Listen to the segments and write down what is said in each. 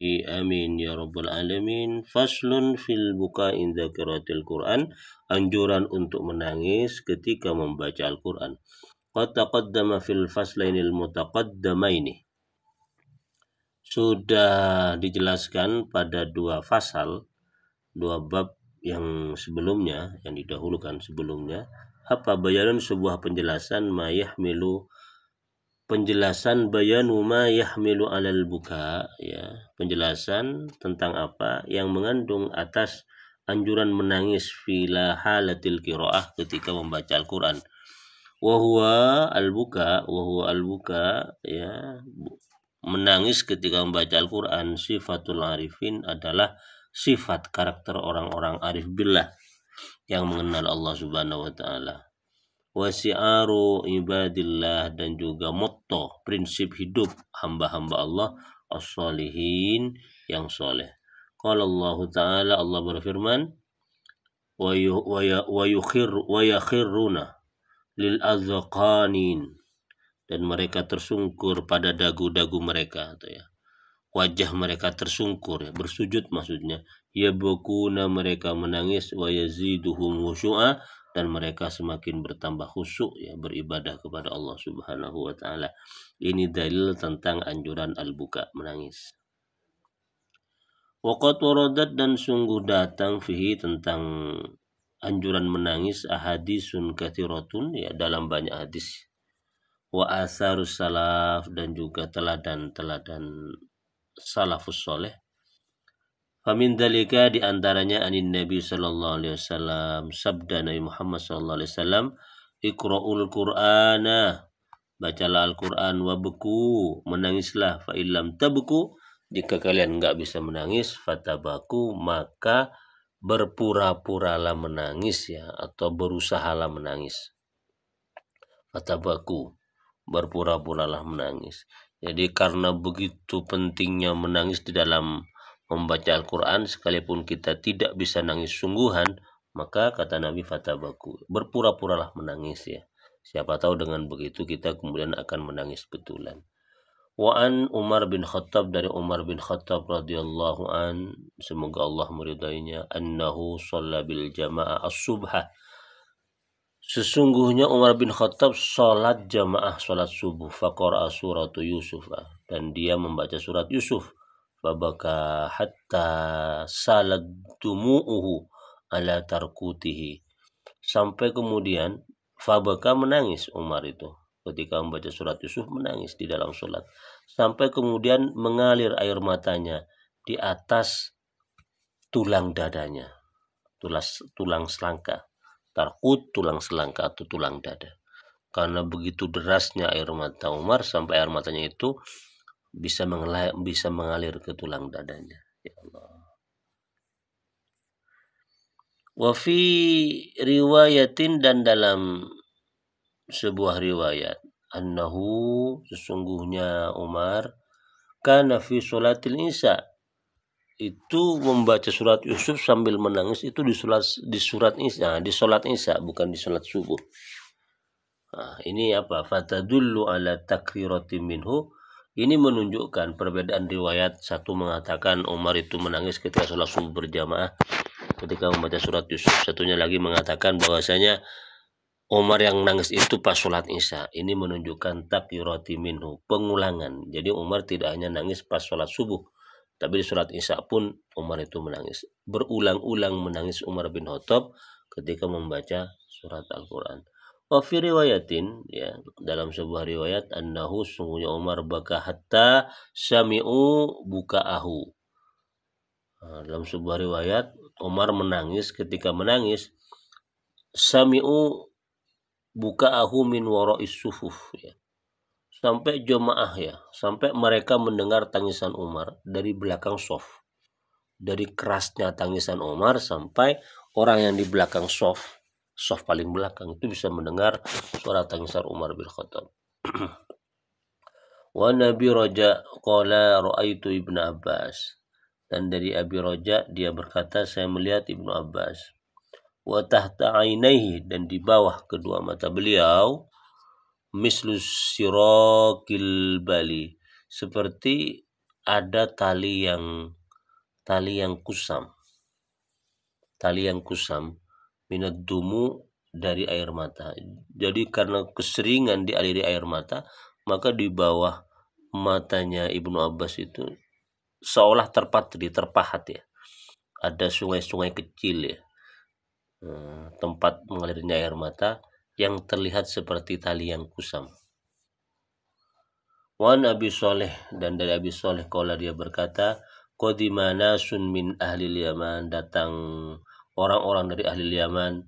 Amin ya rabbal alamin. Faslun fil buka inda qiraatil Quran, anjuran untuk menangis ketika membaca Al-Quran. Qad taqaddama fil faslainil mutaqaddamaini. Sudah dijelaskan pada dua bab yang sebelumnya, yang didahulukan sebelumnya. Apa bayanun, sebuah penjelasan, bayanu ma yahmilu alal buka, ya, penjelasan tentang apa yang mengandung atas anjuran menangis fila halatil qiraah ketika membaca Al-Quran. Wa huwa al-buka, ya, menangis ketika membaca Al-Quran, sifatul arifin, adalah sifat karakter orang-orang arif billah yang mengenal Allah Subhanahu wa taala. Wasi'aru ibadillah, dan juga motto, prinsip hidup hamba-hamba Allah as-salihin, yang soleh. Qala Allah Ta'ala, Allah berfirman, wa yakhirruna lil azqanin, dan mereka tersungkur pada dagu-dagu mereka, atau ya, wajah mereka tersungkur, ya, bersujud maksudnya. Yabkuna, mereka menangis, wa yaziduhum khushu'a, dan mereka semakin bertambah khusyuk, ya, beribadah kepada Allah Subhanahu wa taala. Ini dalil tentang anjuran al-buka, menangis. Waqad waradat, dan sungguh datang fihi, tentang anjuran menangis, ahadisun katsiratun, ya, dalam banyak hadis. Wa asarus salaf, dan juga teladan-teladan salafus soleh. Famin dalika, diantaranya anin Nabi sallallahu alaihi wasallam, sabda Nabi Muhammad sallallahu alaihi wasallam, iqra'ul Qur'ana, bacalah Al-Quran, wabku, menangislah, fa illam tabku, jika kalian enggak bisa menangis, fatabaku, maka berpura-puralah menangis, ya, atau berusahalah menangis. Fatabaku, berpura-puralah menangis. Jadi karena begitu pentingnya menangis di dalam membaca Al-Quran, sekalipun kita tidak bisa nangis sungguhan, maka kata Nabi, fatabaku, berpura-puralah menangis, ya. Siapa tahu dengan begitu kita kemudian akan menangis betulan. Wa'an Umar bin Khattab, dari Umar bin Khattab radhiyallahu an, semoga Allah meridainya, annahu shalla bil jamaah as-subha, sesungguhnya Umar bin Khattab sholat jamaah, sholat subuh, faqara'a suratu Yusuf, dan dia membaca surat Yusuf. Fabaka hatta salat dumu'uhu ala tarkutihi, sampai kemudian fabaka, menangis Umar itu ketika membaca surat Yusuf, menangis di dalam sholat, sampai kemudian mengalir air matanya di atas tulang dadanya, tulang selangka. Tarkut, tulang selangka atau tulang dada. Karena begitu derasnya air mata Umar, sampai air matanya itu bisa mengalir ke tulang dadanya. Ya Allah. Wa fi riwayatin, dan dalam sebuah riwayat, annahu, sesungguhnya Umar, kana fi sholatil isya, itu membaca surat Yusuf sambil menangis itu di sholat isya, bukan di sholat subuh. Nah, ini apa? Fatadullu ala takriratin minhu. Ini menunjukkan perbedaan riwayat. Satu mengatakan Umar itu menangis ketika sholat subuh berjamaah ketika membaca surat Yusuf. Satunya lagi mengatakan bahwasanya Umar yang menangis itu pas sholat isya. Ini menunjukkan takriratin minhu, pengulangan. Jadi Umar tidak hanya nangis pas sholat subuh, tapi di sholat isya pun Umar itu menangis. Berulang-ulang menangis Umar bin Khattab ketika membaca surat Al-Quran. Wa fi riwayatin, ya, dalam sebuah riwayat, annahu, sungguhnya Umar baka hatta sami'u buka'ahu. Dalam sebuah riwayat, Umar menangis, ketika menangis, sami'u buka'ahu min wara'is sufuf, ya, sampai jemaah, ya, sampai mereka mendengar tangisan Umar dari belakang shaf. Dari kerasnya tangisan Umar sampai orang yang di belakang shaf paling belakang itu bisa mendengar suara tangisan Umar bin Khattab. Wa Nabi Raja qala ra'aitu Ibnu Abbas, dan dari Abi Raja dia berkata, saya melihat Ibnu Abbas. Wa tahta ainaihi, dan di bawah kedua mata beliau, mislus sirakil bali, seperti ada tali yang kusam minat dumu dari air mata. Jadi karena keseringan dialiri air mata, maka di bawah matanya Ibnu Abbas itu seolah terpahat ya. Ada sungai-sungai kecil ya, tempat mengalirnya air mata yang terlihat seperti tali yang kusam. Wan Abi Soleh, dan dari Abi Soleh qala dia berkata, qadima nasun min ahli Yaman, datang orang-orang dari ahli Yaman,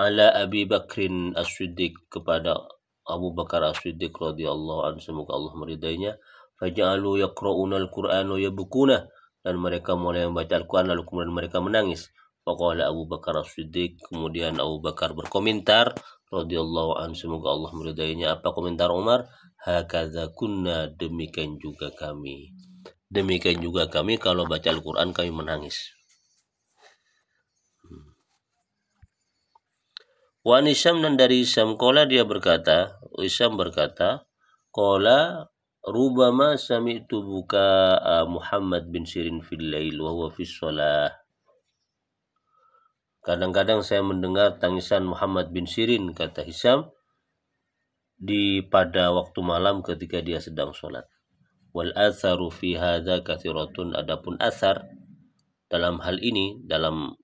ala Abi Bakrin As-Siddiq, kepada Abu Bakar As-Siddiq radhiyallahu anhu, semoga Allah meridainya. Faja'alu yaqra'una al-Qur'an wa yabkuna, dan mereka mulai membaca Al-Qur'an lalu kemudian mereka menangis. Faqala Abu Bakar As-Siddiq, kemudian Abu Bakar berkomentar radhiyallahu anhu, semoga Allah meridainya, apa komentar Umar? Hakadza kunna, demikian juga kami kalau baca Al-Quran kami menangis. Wa Hisam, dan dari Hisam qala dia berkata, Hisam berkata, qala rubama sami'tu buka Muhammad bin Sirin fil lail wa huwa fis shalah. Kadang-kadang saya mendengar tangisan Muhammad bin Sirin, kata Hisam, pada waktu malam ketika dia sedang sholat. Wal atharu fi hadza kathiratun, adapun athar dalam hal ini, dalam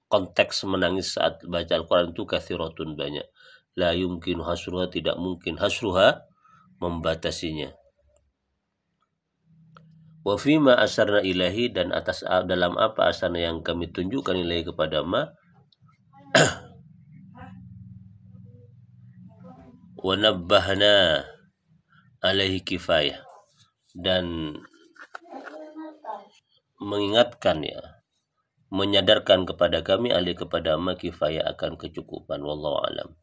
konteks menangis saat baca Al-Quran itu kathiratun, banyak. La yumkinu hasruha, tidak mungkin hasruha, membatasinya. Wa fima asarna ilahi, dan atas dalam apa asarna yang kami tunjukkan ilahi kepada ma, wa nabbahna alaihi kifayah, dan mengingatkan ya, menyadarkan kepada kami alaihi kepada ma kifayah, akan kecukupan. Wallahu alam.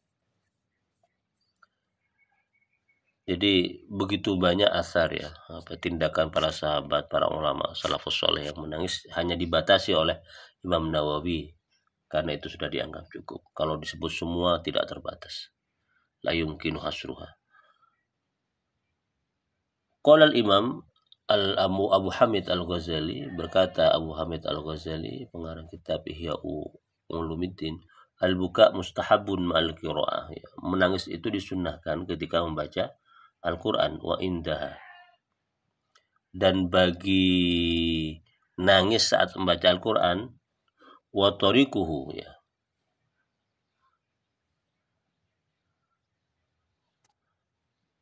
Jadi begitu banyak asar ya, tindakan para sahabat, para ulama salafus saleh yang menangis, hanya dibatasi oleh Imam Nawawi karena itu sudah dianggap cukup. Kalau disebut semua tidak terbatas. La yumkinu hasruha. Qala al-Imam Abu Hamid Al-Ghazali, berkata Abu Hamid Al-Ghazali, pengarang kitab Ihya Ulumuddin, al-buka mustahabun ma'al qiraah, ya, menangis itu disunnahkan ketika membaca Al-Quran. Wa indaha, dan bagi nangis saat membaca Al-Quran, wa tariquhu, ya,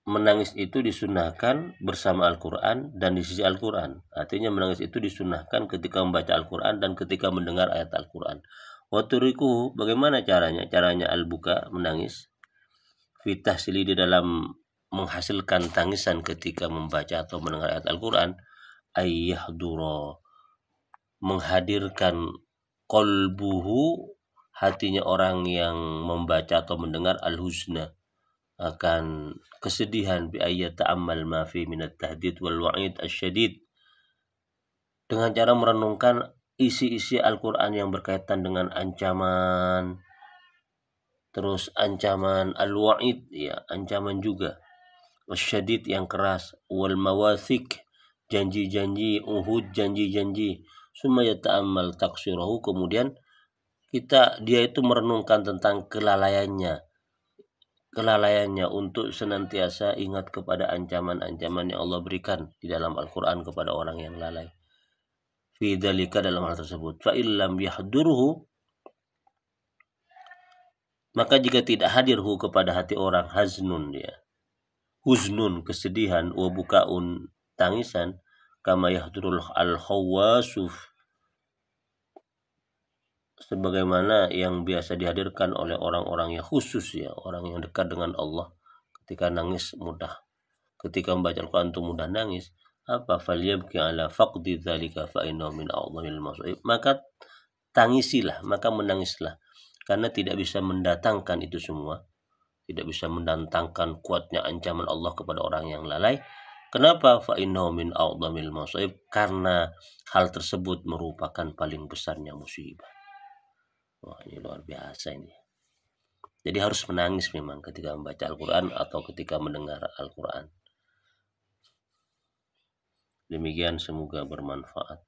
menangis itu disunnahkan bersama Al-Quran dan di sisi Al-Quran. Artinya menangis itu disunnahkan ketika membaca Al-Quran dan ketika mendengar ayat Al-Quran. Wa tariquhu, bagaimana caranya? Caranya al-buka, menangis, fitah sili, di dalam menghasilkan tangisan ketika membaca atau mendengar ayat Al-Quran, ayyahdura, menghadirkan qalbuhu, hatinya orang yang membaca atau mendengar, al-husna, akan kesedihan, bi ayat ta'ammal ma fi minat tahdid wal wa'id asyadid, dengan cara merenungkan isi-isi Al-Quran yang berkaitan dengan ancaman, terus ancaman al-wa'id, ya, ancaman juga, wasyadid, yang keras, wal mawasik, janji-janji, uhud, janji-janji, summa yata'ammal taqsirahu, kemudian dia itu merenungkan tentang kelalaiannya untuk senantiasa ingat kepada ancaman-ancaman yang Allah berikan di dalam Al-Quran kepada orang yang lalai. Fi dzalika, dalam hal tersebut. Fa illam yahdurhu, maka jika tidak hadir kepada hati orang, haznun, dia, huznun, kesedihan, wa bukaun, tangisan, kama yahdurul al-khawasuf, sebagaimana yang biasa dihadirkan oleh orang-orang yang khusus, ya, orang yang dekat dengan Allah, ketika nangis mudah, ketika membaca Al-Quran itu mudah nangis. Apa? Falyabki ala faqdi dzalika fa innahu min a'dhamil masa'ib, maka tangisilah, maka menangislah, karena tidak bisa mendatangkan itu semua, tidak bisa mendatangkan kuatnya ancaman Allah kepada orang yang lalai. Kenapa? Fa innahu min a'dhamil masa'ib, karena hal tersebut merupakan paling besarnya musibah. Wah, ini luar biasa ini. Jadi harus menangis memang ketika membaca Al-Quran atau ketika mendengar Al-Quran. Demikian semoga bermanfaat.